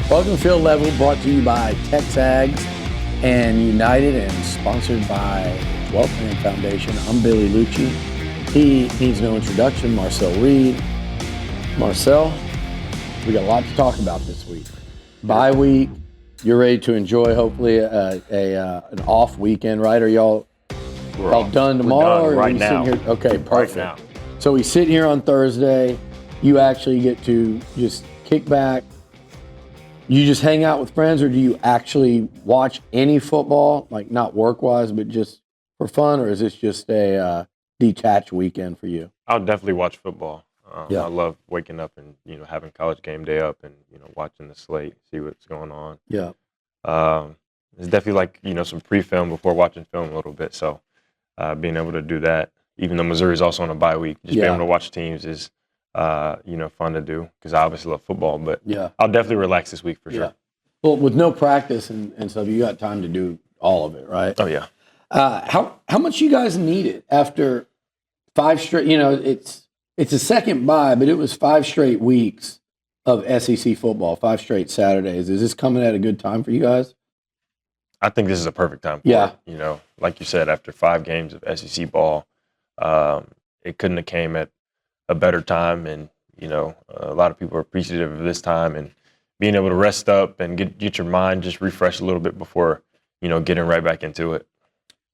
Welcome to Field Level, brought to you by TexAgs and United and sponsored by Wealthman Foundation. I'm Billy Liucci. He needs no introduction, Marcel Reed. Marcel, we got a lot to talk about this week. Bye week. You're ready to enjoy, hopefully, an off weekend, right? Are y'all done tomorrow? We're done or right are we now. Sitting here? Okay, perfect. Right now. So we sit here on Thursday. You actually get to just kick back. You just hang out with friends, or do you actually watch any football, like not work-wise, but just for fun, or is this just a detached weekend for you? I'll definitely watch football. Yeah. I love waking up and having college game day up and watching the slate, see what's going on. Yeah. It's definitely like some pre-film before watching film a little bit. So being able to do that, even though Missouri's also on a bye week, just being able to watch teams is fun to do because I obviously love football. But I'll definitely relax this week for sure. Well, with no practice and stuff, you got time to do all of it, right? Oh yeah. How much you guys need it after 5 straight? It's a second bye, but it was 5 straight weeks of SEC football, 5 straight Saturdays. Is this coming at a good time for you guys? I think this is a perfect time for it. Like you said, after 5 games of SEC ball, it couldn't have came at a better time. And, a lot of people are appreciative of this time and being able to rest up and get your mind just refreshed a little bit before, getting right back into it.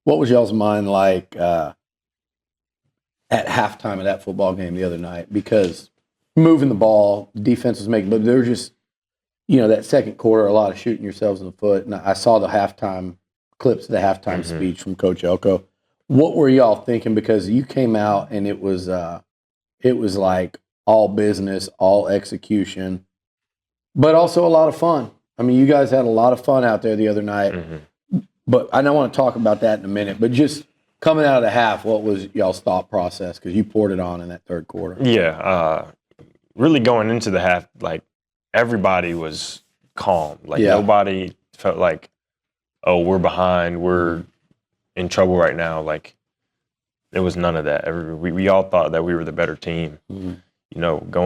What was y'all's mind like at halftime of that football game the other night? Because moving the ball, defense was making, but they were just, that second quarter, a lot of shooting yourselves in the foot. And I saw the halftime clips of the halftime speech from Coach Elko. What were y'all thinking? Because you came out and it was like all business, all execution, but also a lot of fun. I mean, you guys had a lot of fun out there the other night. But I don't want to talk about that in a minute. But just coming out of the half, what was y'all's thought process? Because you poured it on in that third quarter. Yeah, really going into the half, like everybody was calm. Like nobody felt like, oh, we're behind, we're in trouble right now. Like there was none of that. We all thought that we were the better team.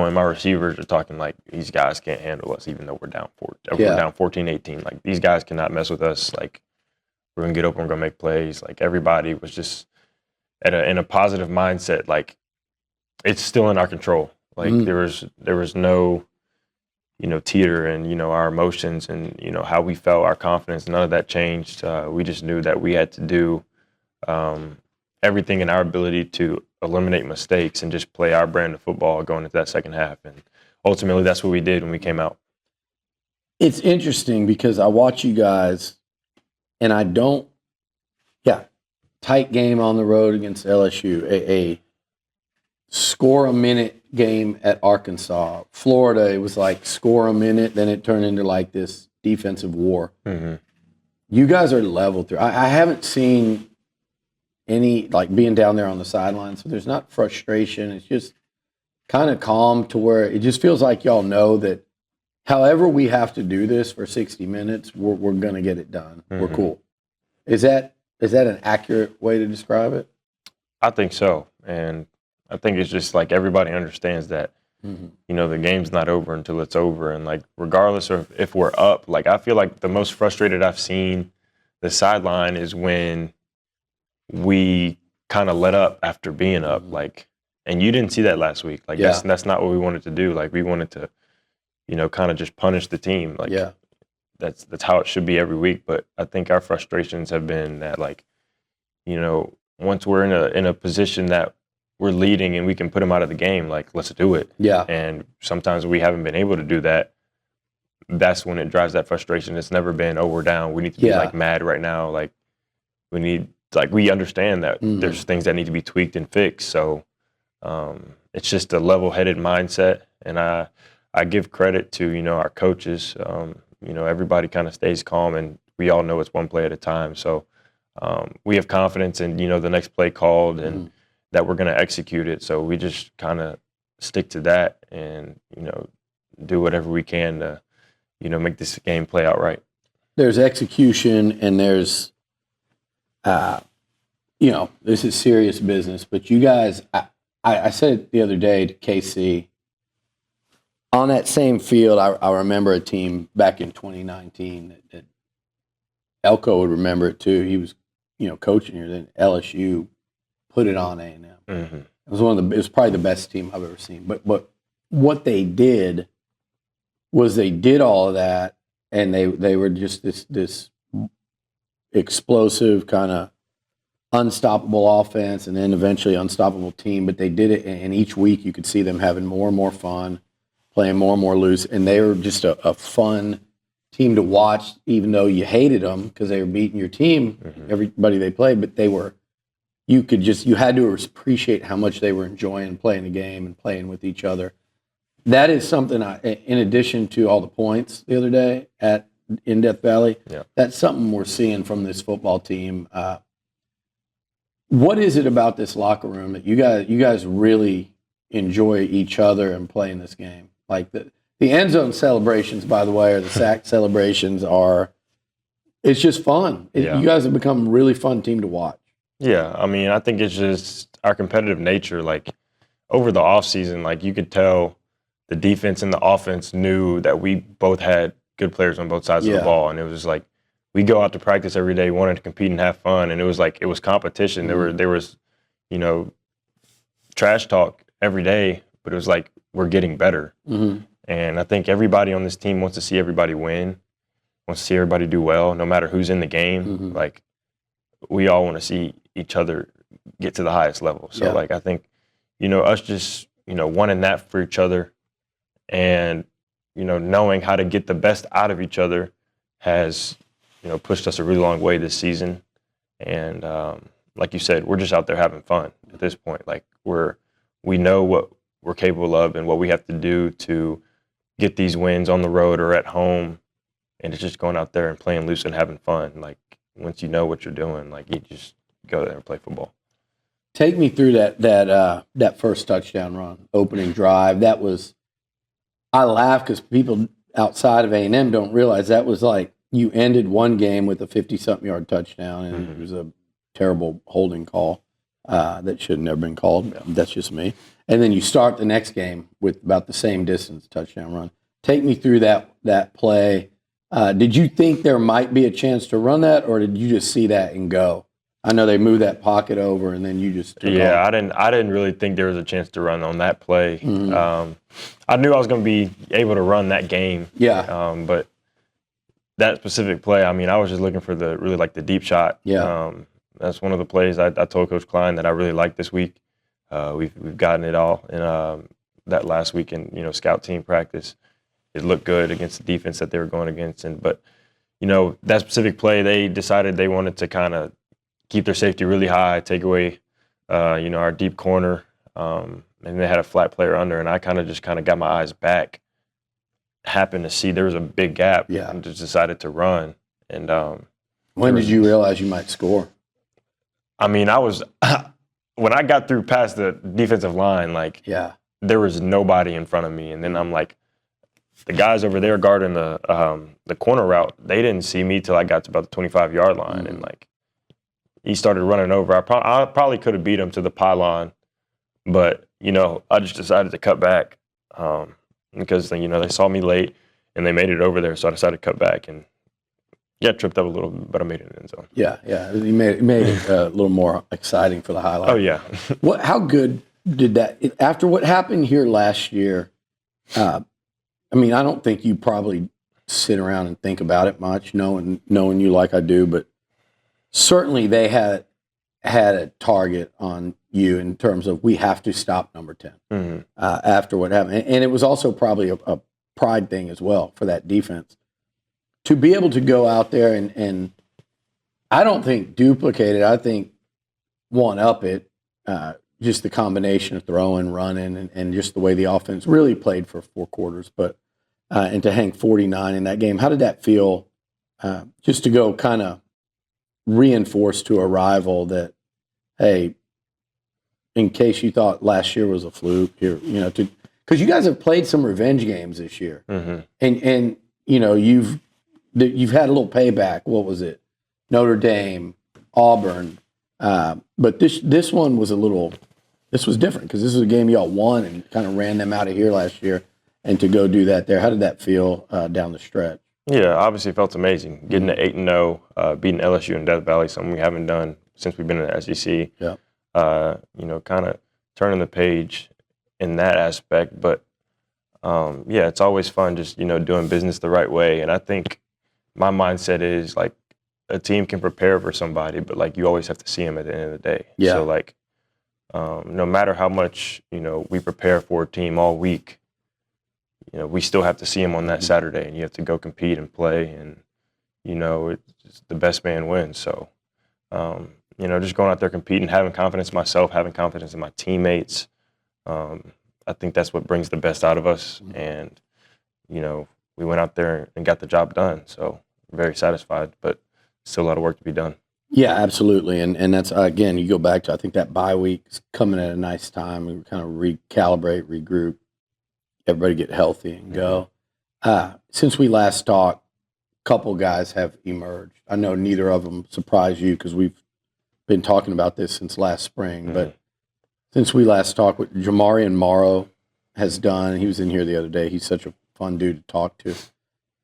My receivers are talking like these guys can't handle us, even though we're down 14-18. Like these guys cannot mess with us. Like we're gonna get open, we're gonna make plays. Like everybody was just in a positive mindset. Like it's still in our control. Like there was no teeter and our emotions and how we felt, our confidence. None of that changed. We just knew that we had to do everything in our ability to eliminate mistakes and just play our brand of football going into that second half. And ultimately, that's what we did when we came out. It's interesting because I watch you guys, and I don't. Tight game on the road against LSU, a score a minute game at Arkansas. Florida, it was like score a minute, then it turned into like this defensive war. You guys are level through. I haven't seen any, like being down there on the sidelines, so there's not frustration. It's just kind of calm to where it just feels like y'all know that however we have to do this for 60 minutes, we're going to get it done. We're cool. Is that an accurate way to describe it? I think so. And I think it's just like everybody understands that, the game's not over until it's over. And like, regardless of if we're up, like I feel like the most frustrated I've seen the sideline is when we kind of let up after being up. Like, and you didn't see that last week. Like that's not what we wanted to do. Like we wanted to, kind of just punish the team. Like that's how it should be every week. But I think our frustrations have been that like, once we're in a position that we're leading and we can put them out of the game, like let's do it. And sometimes we haven't been able to do that. That's when it drives that frustration. It's never been, oh, we're down, we need to be like mad right now. Like we understand that there's things that need to be tweaked and fixed. So it's just a level-headed mindset. And I give credit to, our coaches. Everybody kind of stays calm and we all know it's one play at a time. So we have confidence in, the next play called and that we're going to execute it. So we just kind of stick to that and, do whatever we can to, make this game play out right. There's execution and there's, this is serious business, but you guys, I said it the other day to KC, on that same field, I remember a team back in 2019 that Elko would remember it too. He was, coaching here. Then LSU put it on A&M. Mm-hmm. It was probably the best team I've ever seen. But what they did was they did all of that, and they were just this explosive kind of unstoppable offense, and then eventually unstoppable team. But they did it, and each week you could see them having more and more fun, playing more and more loose, and they were just a fun team to watch, even though you hated them because they were beating your team, everybody they played. But you had to appreciate how much they were enjoying playing the game and playing with each other. That is something in addition to all the points the other day in Death Valley, that's something we're seeing from this football team. What is it about this locker room that you guys really enjoy each other and playing this game? Like the end zone celebrations, by the way, or the sack celebrations it's just fun. You guys have become a really fun team to watch. Yeah, I mean, I think it's just our competitive nature. Like over the offseason, like you could tell the defense and the offense knew that we both had good players on both sides of the ball. And it was just like, we go out to practice every day, wanted to compete and have fun. And it was like, it was competition. There was, trash talk every day, but it was like, we're getting better. Mm-hmm. And I think everybody on this team wants to see everybody win, wants to see everybody do well, no matter who's in the game. Mm-hmm. Like, we all want to see each other get to the highest level. So, like, I think, us just, wanting that for each other and, knowing how to get the best out of each other has, pushed us a really long way this season. And like you said, we're just out there having fun at this point. Like, we know what we're capable of and what we have to do to get these wins on the road or at home. And it's just going out there and playing loose and having fun. Like, once you know what you're doing, like, you just go there and play football. Take me through that first touchdown run, opening drive. I laugh because people outside of A&M don't realize that was like you ended one game with a 50-something yard touchdown, and it was a terrible holding call that should have never been called. Yeah. That's just me. And then you start the next game with about the same distance touchdown run. Take me through that play. Did you think there might be a chance to run that, or did you just see that and go? I know they moved that pocket over, and then you just took off. I didn't really think there was a chance to run on that play. Mm-hmm. I knew I was going to be able to run that game. Yeah. But that specific play, I mean, I was just looking for the deep shot. Yeah. That's one of the plays I told Coach Klein that I really liked this week. We've gotten it all in that last week in scout team practice. It looked good against the defense that they were going against, but that specific play, they decided they wanted to kind of keep their safety really high, take away our deep corner, and they had a flat player under, and I kind of got my eyes back, happened to see there was a big gap, and just decided to run. And when did you realize you might score? I mean, when I got through past the defensive line, there was nobody in front of me, and then I'm like, the guys over there guarding the corner route, they didn't see me till I got to about the 25-yard line, and he started running over. I probably could have beat him to the pylon, but I just decided to cut back because they saw me late and they made it over there, so I decided to cut back and tripped up a little, but I made it in the end zone. Yeah, you made it a little more exciting for the highlight. Oh yeah. How good did that after what happened here last year? I mean, I don't think you probably sit around and think about it much, knowing you like I do, but certainly they had a target on you in terms of we have to stop number 10 after what happened. And it was also probably a pride thing as well for that defense. To be able to go out there and I don't think duplicate it, I think one-up it, just the combination of throwing, running, and just the way the offense really played for 4 quarters. But and to hang 49 in that game, how did that feel just to go kind of reinforce to a rival that, hey, in case you thought last year was a fluke, here, because you guys have played some revenge games this year, and you've had a little payback. What was it? Notre Dame, Auburn, but this one was this was different because this is a game y'all won and kind of ran them out of here last year, and to go do that there. How did that feel down the stretch? Yeah, obviously it felt amazing. Getting to 8-0, beating LSU in Death Valley, something we haven't done since we've been in the SEC. Yeah. Kind of turning the page in that aspect. But, yeah, it's always fun just, doing business the right way. And I think my mindset is, like, a team can prepare for somebody, but, like, you always have to see them at the end of the day. Yeah. So, like, no matter how much, we prepare for a team all week, we still have to see them on that Saturday, and you have to go compete and play, and, it's the best man wins. So, just going out there competing, having confidence in myself, having confidence in my teammates, I think that's what brings the best out of us. And, we went out there and got the job done. So very satisfied, but still a lot of work to be done. Yeah, absolutely. And that's, again, you go back to, I think that bye week is coming at a nice time. We kind of recalibrate, regroup, everybody get healthy and go. Since we last talked, a couple guys have emerged. I know neither of them surprised you because we've been talking about this since last spring. But since we last talked, what Jamarian Morrow has done, he was in here the other day. He's such a fun dude to talk to.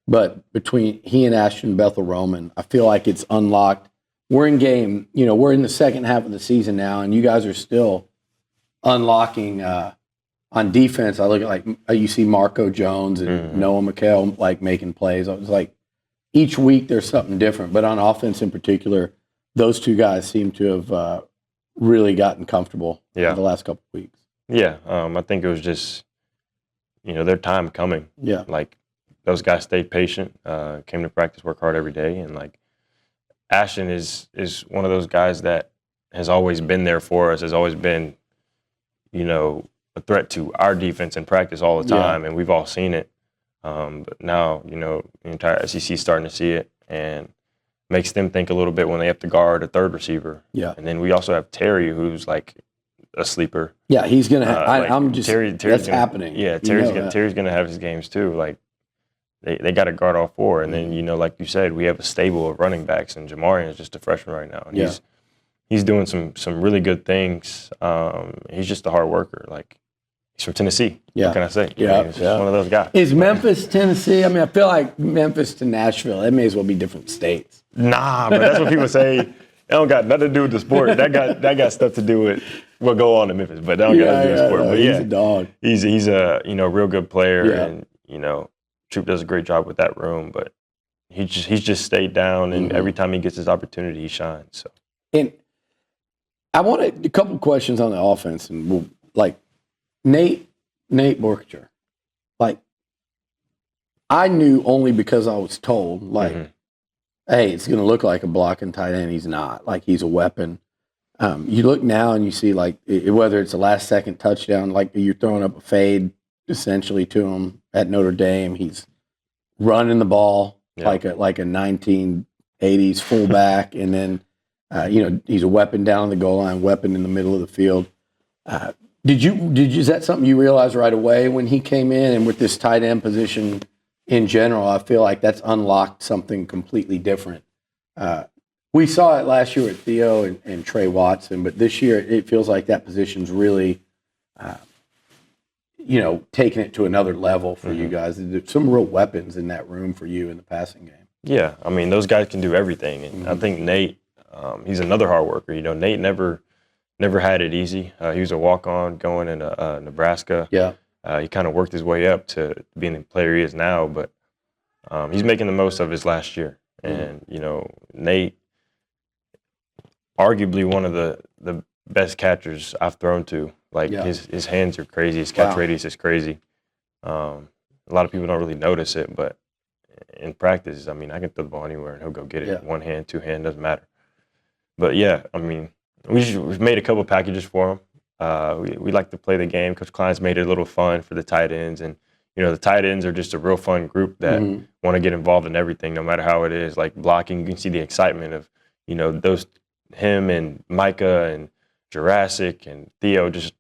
But between he and Ashton Bethel Roman, I feel like it's unlocked. We're in game, we're in the second half of the season now, and you guys are still unlocking on defense. I look at you see Marco Jones and Noah McHale like making plays. I was like, each week there's something different. But on offense in particular, those two guys seem to have really gotten comfortable in the last couple of weeks. Yeah, I think it was just, their time coming. Yeah. Like, those guys stayed patient, came to practice, work hard every day, and, like, Ashton is one of those guys that has always been there for us, has always been, a threat to our defense in practice all the time, and we've all seen it. But now, the entire SEC is starting to see it, and makes them think a little bit when they have to guard a third receiver. Yeah. And then we also have Terry, who's like a sleeper. Yeah, he's gonna. I'm just. Terry's that's happening. Yeah, Terry's gonna have his games too. Like, they got to guard all four, and then like you said, we have a stable of running backs, and Jamarian is just a freshman right now, and he's doing some really good things. He's just a hard worker. Like, he's from Tennessee. Yeah. What can I say? Yeah, he's just one of those guys. Is Memphis Tennessee? I mean, I feel like Memphis to Nashville. That may as well be different states. Nah, but that's what people say. It don't got nothing to do with the sport. That got stuff to do with what go on in Memphis, but that don't got nothing to do with the sport. But he's a dog. He's a real good player, and Troop does a great job with that room, but he's just stayed down, and every time he gets his opportunity, he shines. So, and I wanted a couple of questions on the offense, and we'll, like Nate Borkature. Like, I knew only because I was told, like, hey, it's going to look like a blocking tight end. He's not. Like, he's a weapon. You look now and you see, like, whether it's a last-second touchdown, like you're throwing up a fade essentially to him at Notre Dame. He's running the ball like a 1980s fullback, and then he's a weapon down on the goal line, weapon in the middle of the field. Is that something you realized right away when he came in, and with this tight end position in general? I feel like that's unlocked something completely different. We saw it last year with Theo and Trey Watson, but this year it feels like that position's really taking it to another level for you guys. There's some real weapons in that room for you in the passing game. Yeah, I mean, those guys can do everything. And I think Nate, he's another hard worker. Nate never had it easy. He was a walk-on going into Nebraska. Yeah. He kind of worked his way up to being the player he is now, but he's making the most of his last year. And, Nate, arguably one of the best catchers I've thrown to. Like, his hands are crazy. His catch radius is crazy. A lot of people don't really notice it, but in practice, I mean, I can throw the ball anywhere and he'll go get it. Yeah. One hand, two hand, doesn't matter. But yeah, I mean, we've made a couple packages for him. We like to play the game. Coach Klein's made it a little fun for the tight ends, and the tight ends are just a real fun group that want to get involved in everything, no matter how it is. Like blocking, you can see the excitement of him and Micah and Jurassic and Theo, just,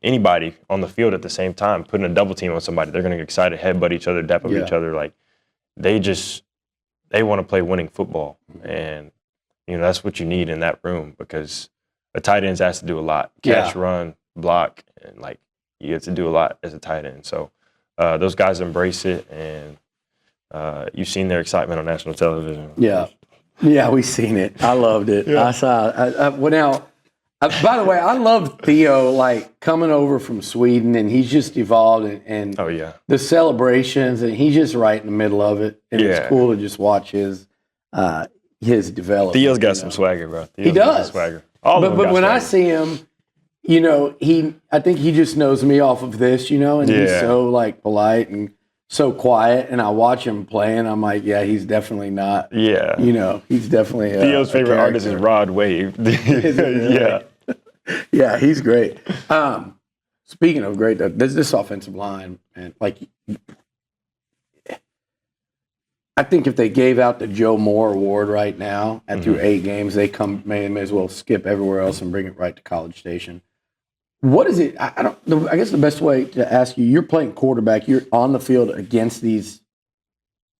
anybody on the field at the same time, putting a double team on somebody, they're going to get excited, headbutt each other, dap up each other. Like, they want to play winning football. And, that's what you need in that room, because a tight end has to do a lot. Catch, run, block, and, like, you have to do a lot as a tight end. So those guys embrace it, and you've seen their excitement on national television. Yeah. Yeah, we seen it. I loved it. Yeah. I saw well, now, by the way, I love Theo, like, coming over from Sweden, and he's just evolved, and Oh, yeah. the celebrations, and he's just right in the middle of it, and Yeah. it's cool to just watch his development. Theo's got some swagger, bro. He Theo's got does. some swagger. All of them But got when I swagger. see him, you know, I think he just knows me off of this, you know, and he's Yeah. so, like, polite and so quiet, and I watch him play, and I'm like, yeah, he's definitely not, Yeah. you know, he's definitely Theo's favorite artist is character. Rod Wave. Is it really? Yeah. Yeah, he's great. Speaking of great, this offensive line, and like, I think if they gave out the Joe Moore Award right now and through 8 games, they may as well skip everywhere else and bring it right to College Station. What is it? I guess the best way to ask you, you're playing quarterback, you're on the field against these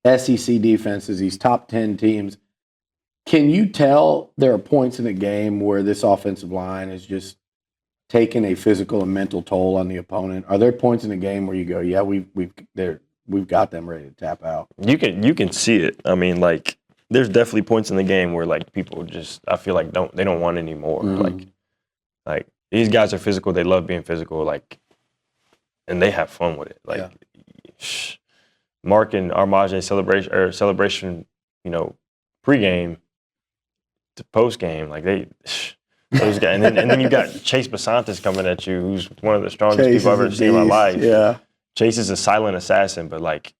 SEC defenses, these top 10 teams. Can you tell there are points in the game where this offensive line is just taking a physical and mental toll on the opponent? Are there points in the game where you go, yeah, we've got them ready to tap out? You can see it. I mean, like, there's definitely points in the game where, like, people just, I feel like they don't want any more. Like these guys are physical. They love being physical. Like, and they have fun with it. Like, Mark and Armage celebration, you know, pregame to postgame. Like those guys, and then you got Chase Basantis coming at you, who's one of the strongest people I've ever seen in my life. Yeah. Chase is a silent assassin, but, like,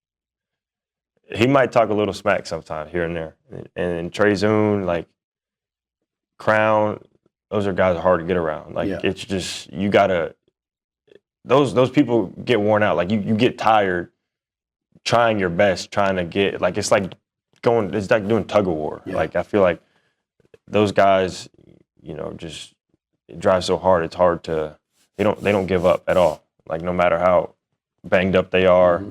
he might talk a little smack sometimes here and there. And Trey Zoon, like, Crown, those are guys hard to get around. Like, it's just, you gotta, those people get worn out. Like, you get tired trying your best, trying to get, like, it's like doing tug of war. Yeah. Like, I feel like those guys, you know, just, it drives so hard. It's hard to, they don't give up at all. Like, no matter how banged up they are,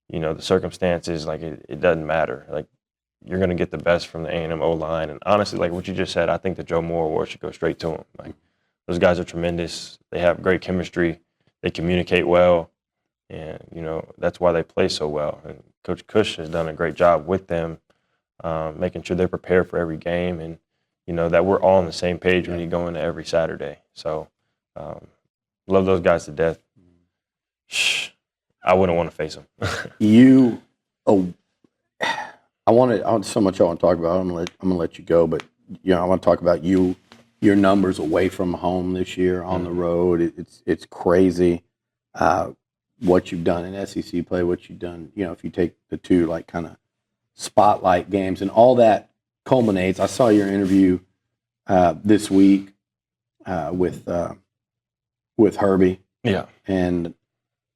you know, the circumstances, like, it doesn't matter. Like, you're going to get the best from the A&M O-line. And honestly, like what you just said, I think the Joe Moore Award should go straight to him. Like, those guys are tremendous. They have great chemistry. They communicate well. And, you know, that's why they play so well. And Coach Cush has done a great job with them, making sure they're prepared for every game and, you know, that we're all on the same page when you go into every Saturday. So, love those guys to death. I wouldn't want to face them. I want so much I want to talk about. I'm gonna let you go, but you know, I want to talk about your numbers away from home this year on the road. It's crazy what you've done in SEC play, what you've done. You know, if you take the 2 like kind of spotlight games and all that culminates. I saw your interview this week with Herbie. Yeah, and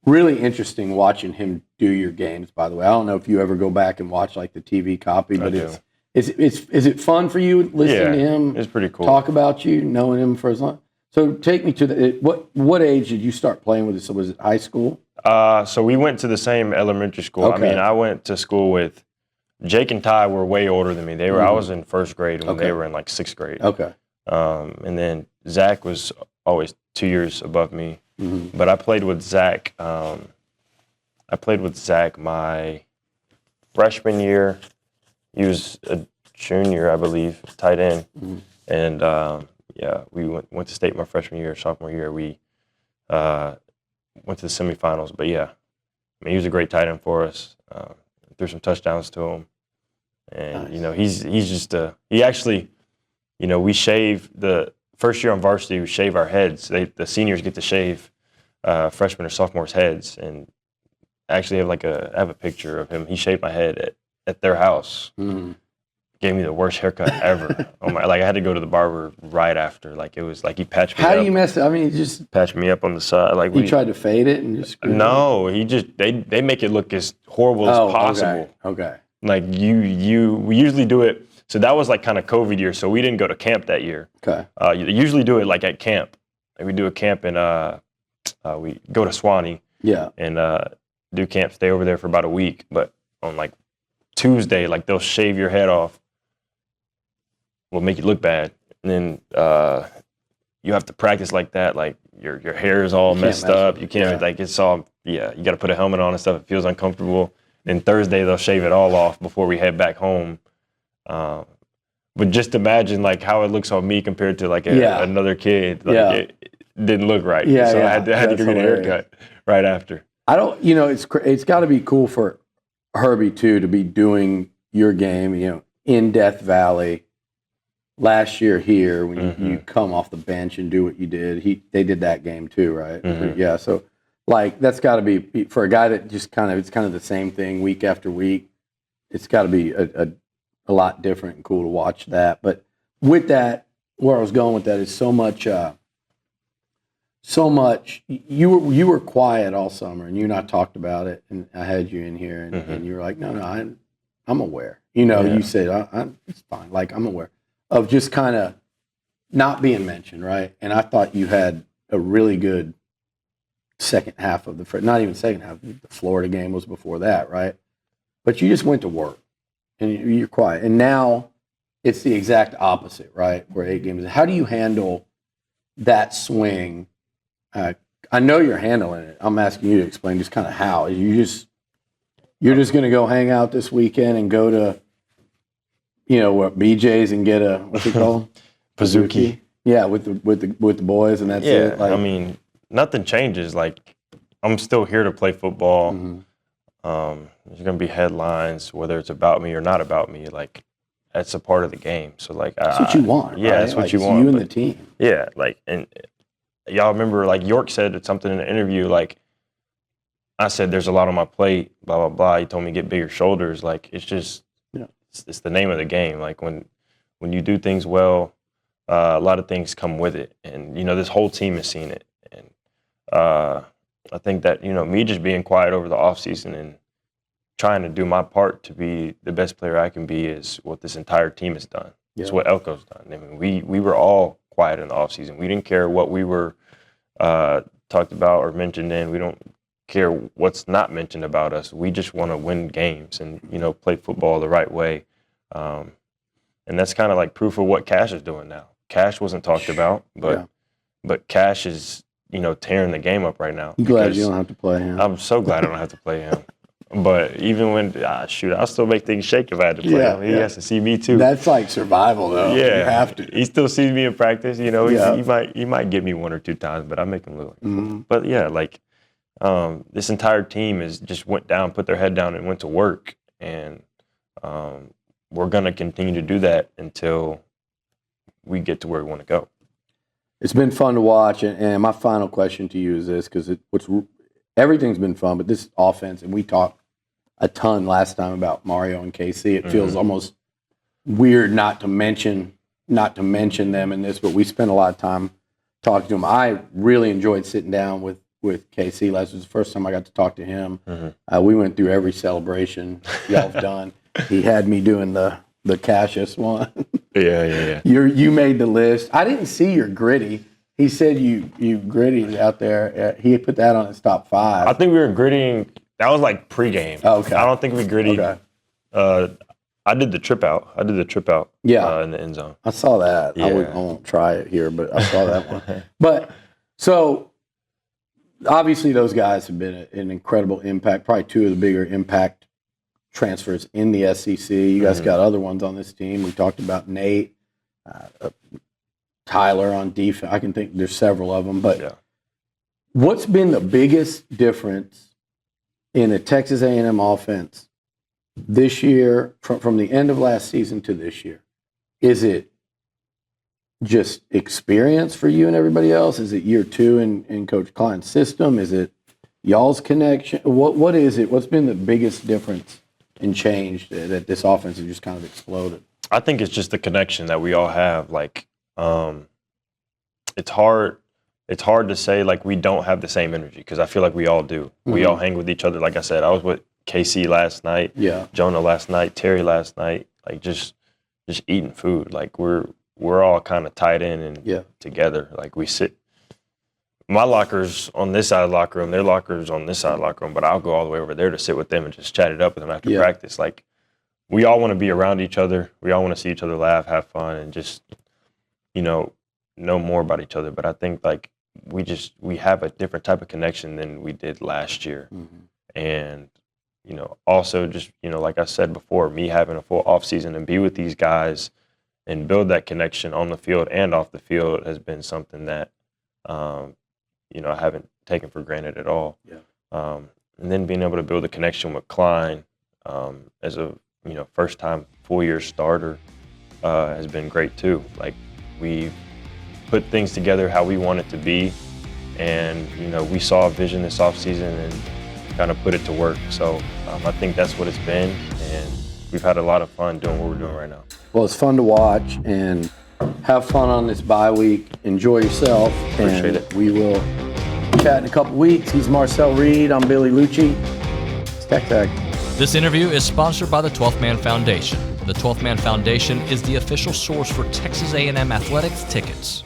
really interesting watching him do your games, by the way. I don't know if you ever go back and watch like the TV copy, but is it fun for you listening to him? It's pretty cool. Talk about you, knowing him for as long. So take me to what age did you start playing with this? So was it high school? So we went to the same elementary school. Okay. I mean, I went to school with Jake and Ty were way older than me. They were I was in first grade when they were in like 6th grade. Okay. And then Zach was always 2 years above me. But I played with Zach. I played with Zach my freshman year. He was a junior, I believe, tight end. And we went to state my freshman year, sophomore year. We went to the semifinals. But yeah, I mean, he was a great tight end for us. Threw some touchdowns to him. And, you know, he's just he actually, you know, we shave the first year on varsity, we shave our heads. The seniors get to shave freshmen or sophomores' heads. And I actually have a picture of him. He shaved my head at their house. Gave me the worst haircut ever. I had to go to the barber right after. Like, it was like he patched me up. How do you mess it? I mean, he just patched me up on the side. Like, he tried to fade it and just no. He just they make it look as horrible as possible. Okay. Like we usually do it. So that was like kind of COVID year. So we didn't go to camp that year. Okay. You usually do it like at camp. Like, we do a camp and we go to Swanee. Yeah. And do camp, stay over there for about a week. But on like Tuesday, like they'll shave your head off. Will make you look bad. And then you have to practice like that. Like your hair is all messed up. You can't like it's all you got to put a helmet on and stuff. It feels uncomfortable. Then Thursday they'll shave it all off before we head back home. But just imagine like how it looks on me compared to like another kid. Like it didn't look right. Yeah, so I had to go get a haircut right after. I don't, it's got to be cool for Herbie too to be doing your game, in Death Valley. Last year here, when you come off the bench and do what you did, they did that game too, right? Yeah, so like that's got to be for a guy that just it's kind of the same thing week after week. It's got to be a lot different and cool to watch that. But with that, where I was going with that is so much. You were quiet all summer, and you and I talked about it, and I had you in here, and you were like, no, I'm aware. You said it's fine. Like I'm aware of just kind of not being mentioned, right? And I thought you had a really good second half of not even second half. The Florida game was before that, right? But you just went to work, and you're quiet. And now it's the exact opposite, right? Where 8 games. How do you handle that swing? I know you're handling it. I'm asking you to explain just kind of how. You're just going to go hang out this weekend and go to, BJ's and get a what's it called? Pizookie. Yeah, with the boys, and that's it. Like, I mean, nothing changes. Like, I'm still here to play football. There's going to be headlines, whether it's about me or not about me. Like, that's a part of the game. So, like, that's what you want. Yeah, right? that's what like, you want. You and the team. Yeah, like, and y'all remember, like, York said something in an interview, like, I said, there's a lot on my plate, blah, blah, blah. He told me get bigger shoulders. Like, it's just, it's the name of the game. Like, when you do things well, a lot of things come with it. And, this whole team has seen it. And I think that, me just being quiet over the offseason and trying to do my part to be the best player I can be is what this entire team has done. Yeah. It's what Elko's done. I mean, we were all quiet in the offseason. We didn't care what we were talked about or mentioned in. We don't care what's not mentioned about us. We just want to win games and, play football the right way. And that's kind of like proof of what Cash is doing now. Cash wasn't talked about, but Cash is, tearing the game up right now. I'm glad you don't have to play him. I'm so glad I don't have to play him. But even when, I'll still make things shake if I had to play him. He has to see me too. That's like survival, though. Yeah. You have to. He still sees me in practice. He might get me 1 or 2 times, but I make him look like But yeah, like this entire team just went down, put their head down, and went to work. And we're going to continue to do that until we get to where we want to go. It's been fun to watch. And my final question to you is this, because everything's been fun, but this offense, and we talked a ton last time about Mario and KC. It feels almost weird not to mention them in this, but we spent a lot of time talking to him. I really enjoyed sitting down with KC last. It was the first time I got to talk to him. We went through every celebration y'all have done. He had me doing the Cassius one. Yeah. You made the list. I didn't see your gritty. He said you grittied out there. He put that on his top 5. I think we were grittying. That was like pregame. Oh, okay. I don't think we grittied. Okay. I did the trip out. Yeah. In the end zone. I saw that. Yeah. I won't try it here, but I saw that one. But so obviously those guys have been an incredible impact. Probably 2 of the bigger impact transfers in the SEC. You guys got other ones on this team. We talked about Nate. Tyler on defense. I can think there's several of them, but what's been the biggest difference in the Texas A&M offense this year from the end of last season to this year? Is it just experience for you and everybody else? Is it year 2 in Coach Klein's system? Is it y'all's connection? What is it? What's been the biggest difference and change that this offense has just kind of exploded? I think it's just the connection that we all have. Like, it's hard to say like we don't have the same energy because I feel like we all do. We all hang with each other. Like I said, I was with KC last night, Jonah last night, Terry last night. Like just eating food. Like we're all kind of tied in and together. Like we sit. My locker's on this side of the locker room. Their locker's on this side of the locker room. But I'll go all the way over there to sit with them and just chat it up with them after practice. Like we all want to be around each other. We all want to see each other laugh, have fun, and just know more about each other. But I think like we have a different type of connection than we did last year. And, also just, like I said before, me having a full off season and be with these guys and build that connection on the field and off the field has been something that, I haven't taken for granted at all. And then being able to build a connection with Klein as a, first time full year starter has been great too. Like, we've put things together how we want it to be. And, we saw a vision this offseason and kind of put it to work. So I think that's what it's been. And we've had a lot of fun doing what we're doing right now. Well, it's fun to watch, and have fun on this bye week. Enjoy yourself. Appreciate it. We will chat in a couple weeks. He's Marcel Reed. I'm Billy Liucci. It's TexAgs. This interview is sponsored by the 12th Man Foundation. The 12th Man Foundation is the official source for Texas A&M athletics tickets.